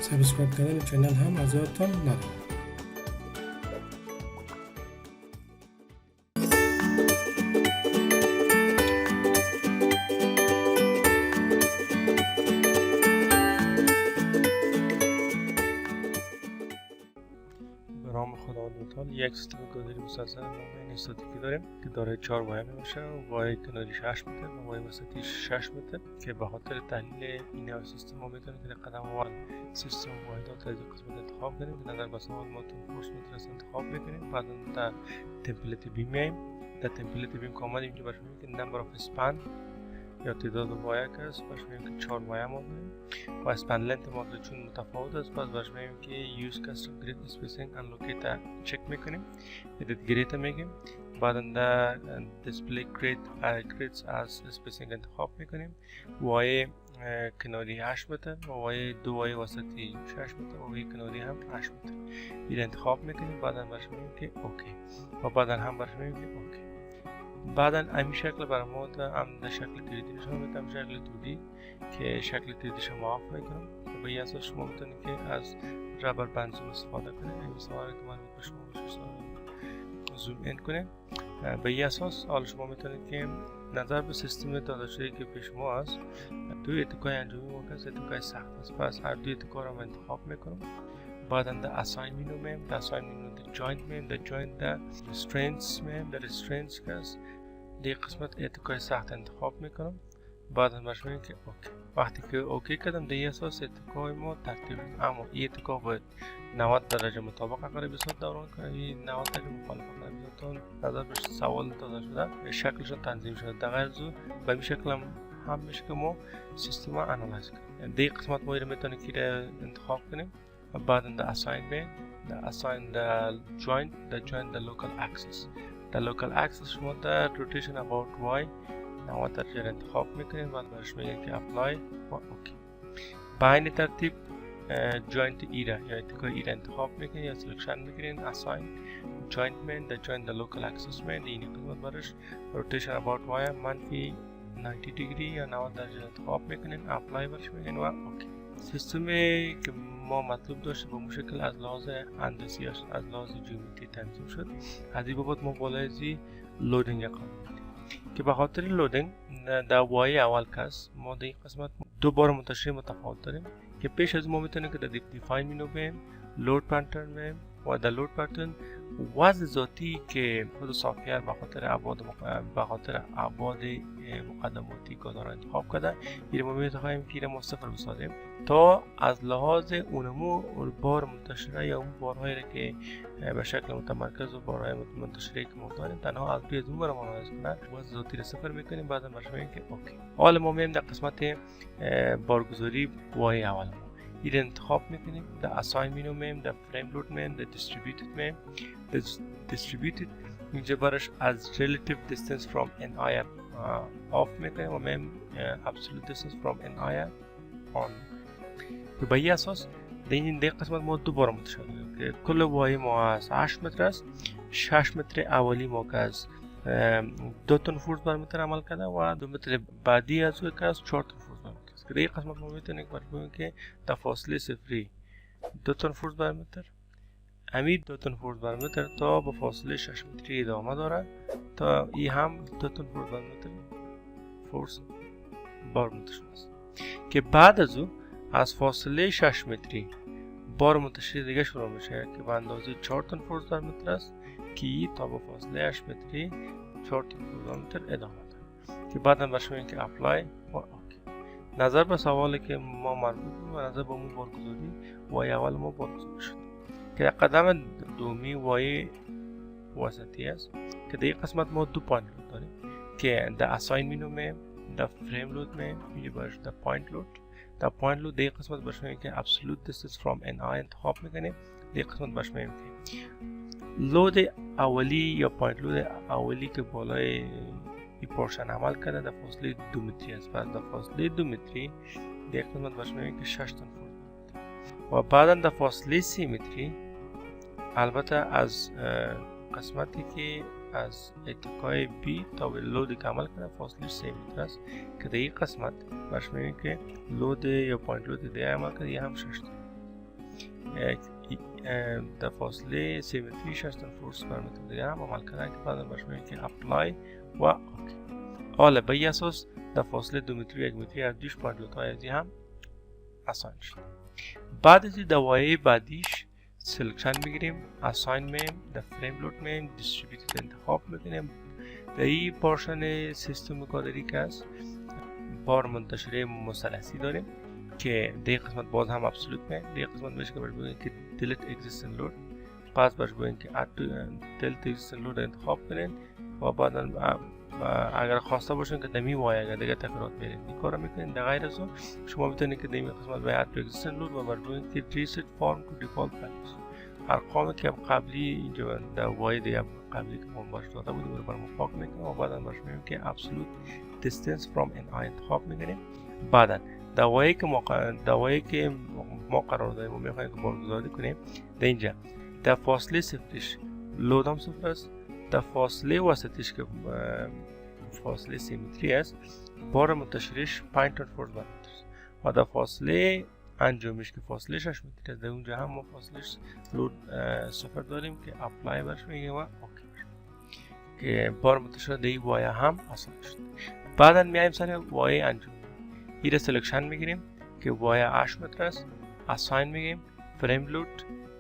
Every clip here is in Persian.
سابسکرایب کردن چینل هم از یادتان نره. به نام خداوند متعال یک سیستم گذاری مسلسل نام استاتیکی داریم که دارای 4 وایه میباشه و وایه کناری 6 متر و وایه وسطیش 6 متر که به خاطر تحلیل این سیستم ما میتونیم که قدم اول سیستم واحدات از قسمت انتخاب کنیم که نظر به سوال ما تو فورس متر انتخاب میکنیم. بعد در تمپلیت بیم میایم. در تمپلیت بیم که آمدیم اینجا باش میگیم که نمبر اف اسپن یا تعداد وایه که است باش میگیم که 4 وایه ما داریم و اسپن لنت ما چون متفاوت است پس باش میگیم که یوز کاستم گرید اسپیسینگ اند لوکیت چک میکنیم ادیت گرید میگیم. بعد در دیسپلی گریدز از اسپیسینگ انتخاب میکنیم. وایه کناری 8 متر و وایه دو وایه وسطی 6 متر و وایه کناری هم 8 متر این انتخاب میکنیم. بعد باش میگیم که اوکی و بعد هم باش میگیم که اوکی. بعدا همین شکل برای ما در شکل 3D نشون میدم، شکل 2D که شکل 3D شما معاف میکنم و به این اساس شما میتونید که از رابر بند زوم استفاده کنید. این سوال که من به شما زوم این کنیم. به این اساس حالا شما میتونید که نظر به سیستم داداشایی که پیش ما است دو اتکای انجامی موقع است، اتکای سخت است، پس هر دو اتکا رو انتخاب میکنم. بعد در اساین مینو میم، در اساین مینو در جوینت میم، در جوینت در رسترینتس میم، در رسترینتس که است دی قسمت اتکای سخت انتخاب میکنم. بعد باش میگم که اوکی. وقتی که اوکی کردم در اساس اتکای ما ترتیب شد، اما این اتکا باید 90 درجه مطابق قرار بسات دوران کنه، این 90 درجه مخالف قرار بسات نظر به سوال داده شده شکلشون تنظیم شده. در غیر زو به این شکل هم میشه که ما سیستم رو انالایز کنیم. دی قسمت ما رو میتونیم که انتخاب کنیم. بعد در assign به در assign در joint در local axis. در local axis شما در rotation about y 90 درجه انتخاب میکنید. بعد برش میگیم که apply و اوکی. به این ترتیب joint ایره یا اتکای ایره انتخاب میکنید یا سلکشن میکنید. assign joint من در joint در local axis من این قسمت برش rotation about y منفی 90 دیگری یا 90 درجه انتخاب میکنید. apply برش میگین و اوکی. سیستمی که ما مطلوب داشته به مشکل از لحاظ هندسی از لحاظ جیومتری تنظیم شد. از این بابت ما بالایزی لودینگ قانون که به خاطر لودینگ در وایه اول کس ما در این قسمت دو بار منتشر متفاوت داریم که پیش از ما میتونیم که در دیفاین مینو بیم، لود پترن بیم و در لود پترن وضع ذاتی که خود سافیر به خاطر ابعاد مقدماتی که داره انتخاب کرده این ما میتونیم که ما صفر بسازیم تا از لحاظ اونمو بار منتشره یا اون بارهایی که به شکل متمرکز و بارهای منتشره که ما داریم تنها از روی اون بار ملاحظه کنه وضع ذاتی رو صفر میکنیم. بعد ما میگیم که اوکی. حالا ما میایم در قسمت بارگذاری وایه اول این انتخاب میکنیم. در assign مینو میم، در frame load میم، در distributed میم. در distributed اینجا برش از relative distance from an eye off میکنیم و میم absolute distance from an eye on. که به این اساس در این قسمت ما دو بار منتشر داریم که کل وایه ما از 8 متر است. 6 متر اولی ما که از 2 تن فورس بر متر عمل کرده و 2 متر بعدی از او که از 4 تن فورس بر متر است. که در این قسمت ما میتونیم بگیم که در فاصله صفری 2 تن فورس بر متر همین 2 تن فورس بر متر تا به فاصله 6 متری ادامه داره تا این هم 2 تن فورس بر متر فورس بار منتشر است که بعد از او از فاصله 6 متری بار منتشر دیگه شروع میشه که به اندازه 4 تن فورس بر متر است که تا به فاصله 8 متری 4 تن فورس بر متر ادامه داره که بعدا باشه میگیم که اپلای و اوکی. نظر به سوالی که ما مربوط و نظر به اون بارگذاری وایه اول ما بارگذاری شد که در قدم دومی وایه وسطی است که در این قسمت ما دو پوینت لود داریم که در assign مینو میم، در frame load میم، اینجا باشه در point load. در point load در این قسمت باشه میگیم که absolute distance from an eye انتخاب میکنیم. در این قسمت باشه میگیم که لود اولی یا پوینت لود اولی که بالای این پورشن عمل کرده در فاصله 2 متری است. پس در فاصله 2 متری در این قسمت باشه میگیم که 6 تن فورس و بعدا در فاصله 3 متری البته از قسمتی که از اتکای بی تا به لود که عمل کنه فاصله 3 متر است که در این قسمت باش میگیم که لود یا پوینت لود دیگه عمل کرده یه هم 6 تا در فاصله سیمتری 60 فورس بر متر دیگر هم عمل کردن که بعدا برش میگیم که اپلای و اوکی. حالا به این اساس در فاصله 2 متری و 1 متری از دیش پوینت لود های ازی هم اساین شد. بعد از دوایه بعدیش سلکشن میگیریم، اساین میم، در فریم لود میم، دیستریبیوتد انتخاب میکنیم. در این پارشن سیستم مقادری که است بار منتشره مثلثی داریم که در قسمت باز هم ابسولوت میم. در قسمت میشه که برش بگیم که delete existing load، پس برش بگیم که add delete existing load انتخاب کنین و بعدا اگر خواسته باشین که دمی وای اگر دیگه تکرار برین این کارو میکنین. در غیر از اون شما میتونید که دمی قسمت باید add existing load و برش بگیم که reset form to default values. ارقامی که قبلی اینجا در وای دیگه قبلی که ما باش داده بودیم رو برام پاک میکنیم و بعدا برش میگیم که absolute distance from an eye انتخاب میکنیم. بعدا دوایی که ما قرار داریم و میخوایم که بارگذاری کنیم در اینجا در فاصله صفرش لود هم صفر است، در فاصله وسطش که فاصله 3 متری است بار منتشرش 5 تن فورس بر متر است و در فاصله انجامش که فاصله 6 متری است در اونجا هم ما فاصلش لود صفر داریم که اپلای برش میگیم و اوکی که بار منتشر در این وایه هم آسان شد. بعدا میایم سر وایه انجام این را سلکشن میگیریم که وایه 8 متر است، اساین میگیم، فریم لود،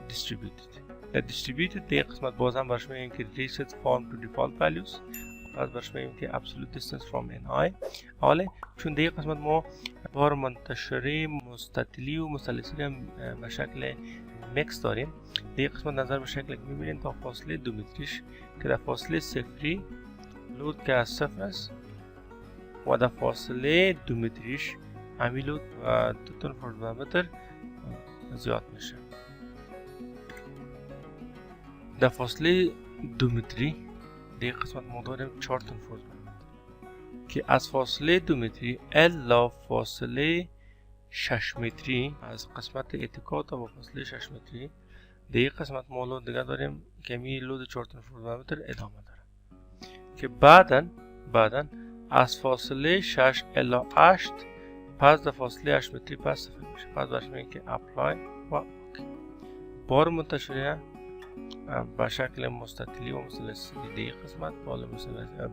دیستریبیوتد. در دیستریبیوتد در قسمت باز هم برش میگیم که reset form to default values، پس برش میگیم که absolute distance from an eye. حالا چون در قسمت ما بار منتشره مستطیلی و مثلثی هم به شکل مکس داریم، در قسمت نظر به شکل که میبینیم تا فاصله 2 متریش که در فاصله صفری لود که از صفر است و در فاصله 2 متریش امی لود و 2 تن فورس بر متر زیاد میشه. در فاصله 2 متری در قسمت ما داریم 4 تن فورس بر متر که از فاصله 2 متری الا فاصله 6 متری از قسمت اتکا تا فاصله 6 متری در این قسمت ما لود دیگه داریم که می لود 4 تن فورس بر متر ادامه داره که بعداً از فاصله 6 الا 8 پس در فاصله 8 متری پس صفر میشه. پس برش میگیم که اپلای و اوکی. بار منتشره به شکل مستطیلی و مثلثی در قسمت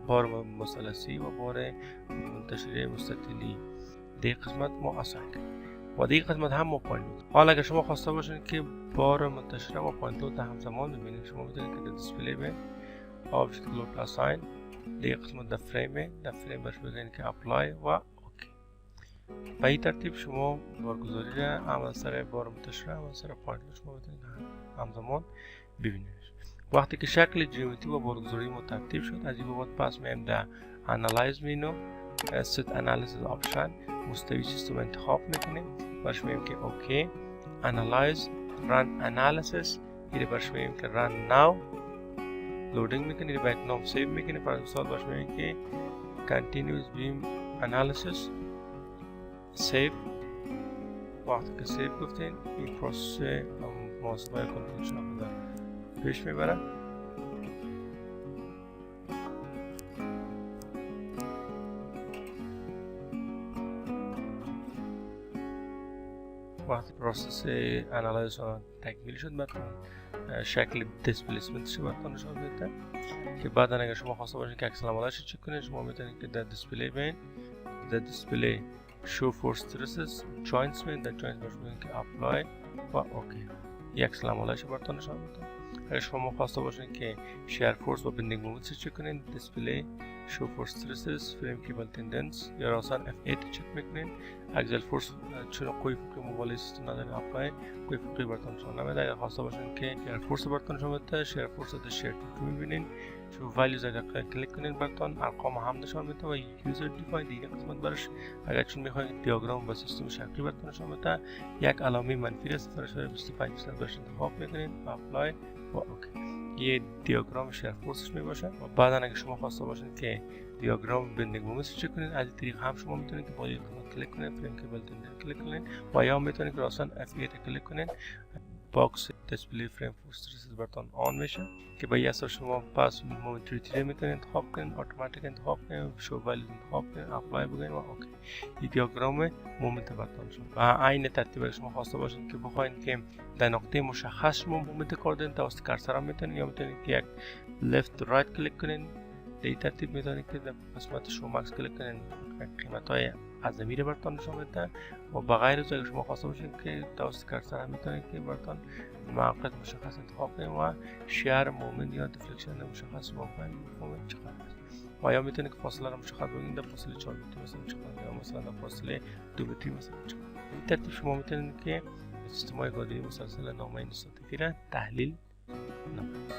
بار مثلثی و بار منتشره مستطیلی در قسمت ما اساین و در قسمت هم ما پوینت لود. حالا اگر شما خواسته باشین که بار منتشره و پوینت لود همزمان ببینید شما میتونید که در دیسپلی به object load assign در قسمت در فریم برش بگین که اپلای و اوکی. به این ترتیب شما بارگذاری را هم از سر بار منتشره هم از سر پوینت لود شما میتونید همزمان ببینید. وقتی که شکل جیومتری و بارگذاری ما ترتیب شد از این بعد پس میایم در انالایز مینو set analysis option مستوی سیستم انتخاب میکنیم برش میگیم که اوکی انالایز run analysis این برش میگیم که run now لودینگ میکنیم بک نام سیو میکنیم پر مثال برش میگیم که continuous beam analysis save. وقتی که سیو گفتین این پروسس محاسبه کنترل شما در پیش میبره. وقتی پروسس انالایز تکمیل شد بعد شکل دیسپلیسمنتش براتون نشون میده که بعدا اگر شما خواسته باشین که عکس العملش چک کنید شما میتونید که در دیسپلی بین در دیسپلی شو فورس استرسز جوینتس بین در جوینت باش بگین که اپلای و اوکی یک عکس العملش براتون نشون میده. اگر شما خواسته باشین که شیر فورس و بندینگ مومنتس چک کنین دیسپلی شو فورس استرسز فریم کیبل تندنس یا راسان F8 چک میکنین. اکسل فورس چون قوی فوقی موبایل سیستم ندارین اپلای قوی فوقی براتون نشون نمیده. اگر خواسته باشین که شیر فورس براتون نشون بده شیر فورس رو شیر تو میبینین شو ولیوز اگر کلیک کنین براتون ارقام هم نشون میده و یوزر دیفاین دیگه قسمت برش اگر چون میخواین دیاگرام با سیستم شکلی براتون نشون بده یک علامه منفی 0.25% برش انتخاب میکنین اپلای و اوکی. یه دیاگرام شیر فورسش میباشه و بعدا اگه شما خواسته باشین که دیاگرام بندینگ مومنتس چک کنین از این طریق هم شما میتونید که با یک کلیک کنین فریم کیبل تندن کلیک کنین و یا میتونید که راسن F8 کلیک کنین باکس دیسپلی فریم فورسترس براتون آن میشه که به اساس شما پس مومنت ریتری میتونید انتخاب کنید، اتوماتیک انتخاب کنید، شو ولی انتخاب کنید، اپلای بگید و اوکی. این دیاگرام مومنت براتون شد و عین ترتیب شما خواسته باشید که بخواید که در نقطه مشخص شما مومنت کار دادین توسط کرسر هم میتونید یا میتونید که یک لفت رایت کلیک کنین. در این ترتیب میتونید که در قسمت شو ماکس کلیک کنین قیمت های اعظمی رو براتون نشون بده و بغیر از اگر شما خواسته باشید که توسط کرسر هم میتونید که براتون موقعیت مشخص انتخاب کنید و شیر مومنت یا دیفلکشن مشخص مومنت چقدر است و یا میتونید که فاصله رو مشخص بگیرید در فاصله 4 متری مثلا چقدر یا مثلا در فاصله 2 متری مثلا چقدر. این ترتیب شما میتونید که سیستم های گادری مسلسل نامه این استاتیکی را تحلیل نمایید.